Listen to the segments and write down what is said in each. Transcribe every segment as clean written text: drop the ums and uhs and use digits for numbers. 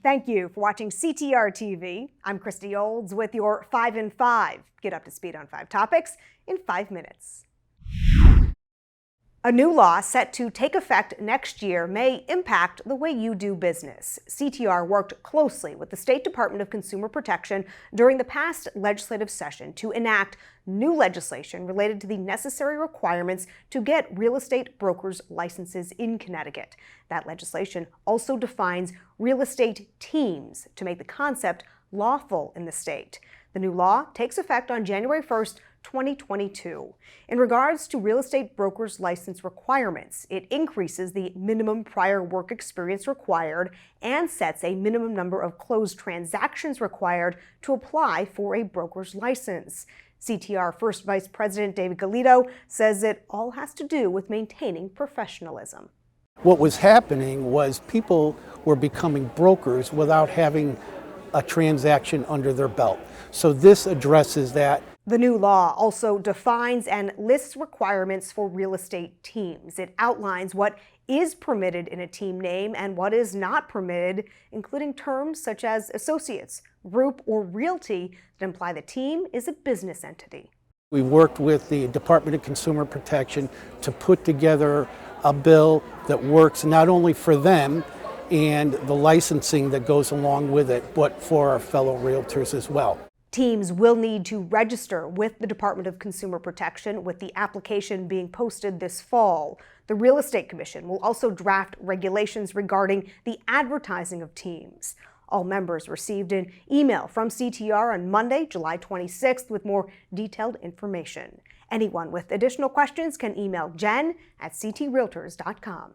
Thank you for watching CTR TV. I'm Christy Olds with your 5 in 5. Get up to speed on 5 topics in 5 minutes. A new law set to take effect next year may impact the way you do business. CTR worked closely with the State Department of Consumer Protection during the past legislative session to enact new legislation related to the necessary requirements to get real estate brokers' licenses in Connecticut. That legislation also defines real estate teams to make the concept lawful in the state. The new law takes effect on January 1st, 2022. In regards to real estate brokers' license requirements, it increases the minimum prior work experience required and sets a minimum number of closed transactions required to apply for a broker's license. CTR First Vice President David GALLITTO says it all has to do with maintaining professionalism. What was happening was people were becoming brokers without having a transaction under their belt. So this addresses that. The new law also defines and lists requirements for real estate teams. It outlines what is permitted in a team name and what is not permitted, including terms such as associates, group, or realty that imply the team is a business entity. We worked with the Department of Consumer Protection to put together a bill that works not only for them and the licensing that goes along with it, but for our fellow realtors as well. Teams will need to register with the Department of Consumer Protection, with the application being posted this fall. The Real Estate Commission will also draft regulations regarding the advertising of teams. All members received an email from CTR on Monday, July 26th, with more detailed information. Anyone with additional questions can email jen@ctrealtors.com.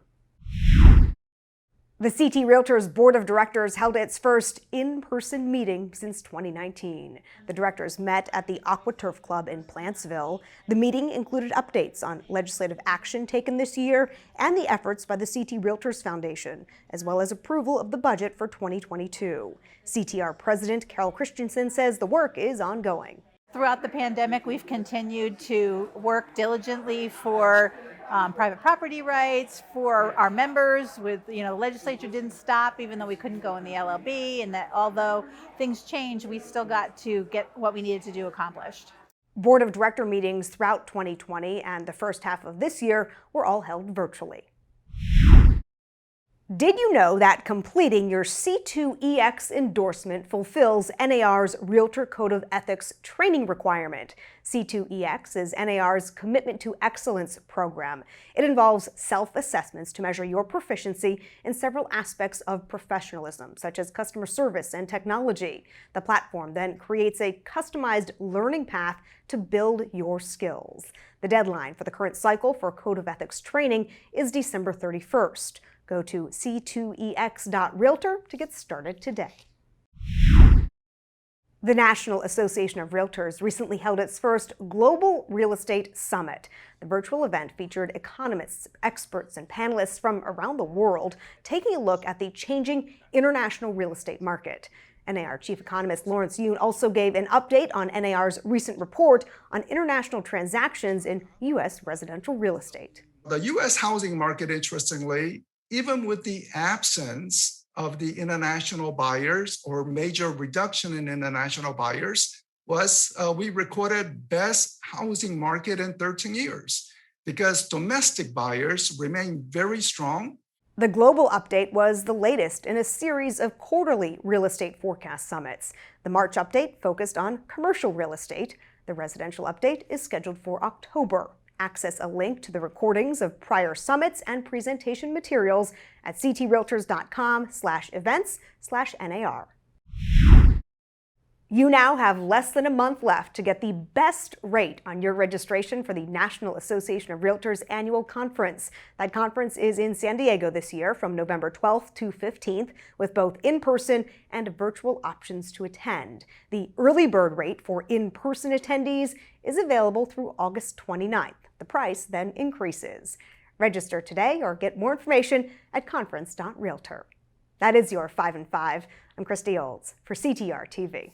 The CT Realtors Board of Directors held its first in-person meeting since 2019. The directors met at the AquaTurf Club in Plantsville. The meeting included updates on legislative action taken this year and the efforts by the CT Realtors Foundation, as well as approval of the budget for 2022. CTR President CHRISTIANSEN says the work is ongoing. Throughout the pandemic, we've continued to work diligently for private property rights for our members. With legislature didn't stop, even though we couldn't go in the LLB, and that although things changed, we still got to get what we needed to do accomplished. Board of Director meetings throughout 2020 and the first half of this year were all held virtually. Did you know that completing your C2EX endorsement fulfills NAR's Realtor Code of Ethics training requirement? C2EX is NAR's Commitment to Excellence program. It involves self-assessments to measure your proficiency in several aspects of professionalism, such as customer service and technology. The platform then creates a customized learning path to build your skills. The deadline for the current cycle for Code of Ethics training is December 31st. Go to c2ex.realtor to get started today. The National Association of Realtors recently held its first Global Real Estate Summit. The virtual event featured economists, experts, and panelists from around the world taking a look at the changing international real estate market. NAR Chief Economist Lawrence Yoon also gave an update on NAR's recent report on international transactions in U.S. residential real estate. The U.S. housing market, interestingly, even with the absence of the international buyers or major reduction in international buyers, we recorded best housing market in 13 years because domestic buyers remain very strong. The global update was the latest in a series of quarterly real estate forecast summits. The March update focused on commercial real estate. The residential update is scheduled for October. Access a link to the recordings of prior summits and presentation materials at ctrealtors.com/events/NAR. You now have less than a month left to get the best rate on your registration for the National Association of Realtors annual conference. That conference is in San Diego this year from November 12th to 15th, with both in-person and virtual options to attend. The early bird rate for in-person attendees is available through August 29th. The price then increases. Register today or get more information at conference.realtor. That is your 5 in 5. I'm Christy Olds for CTR TV.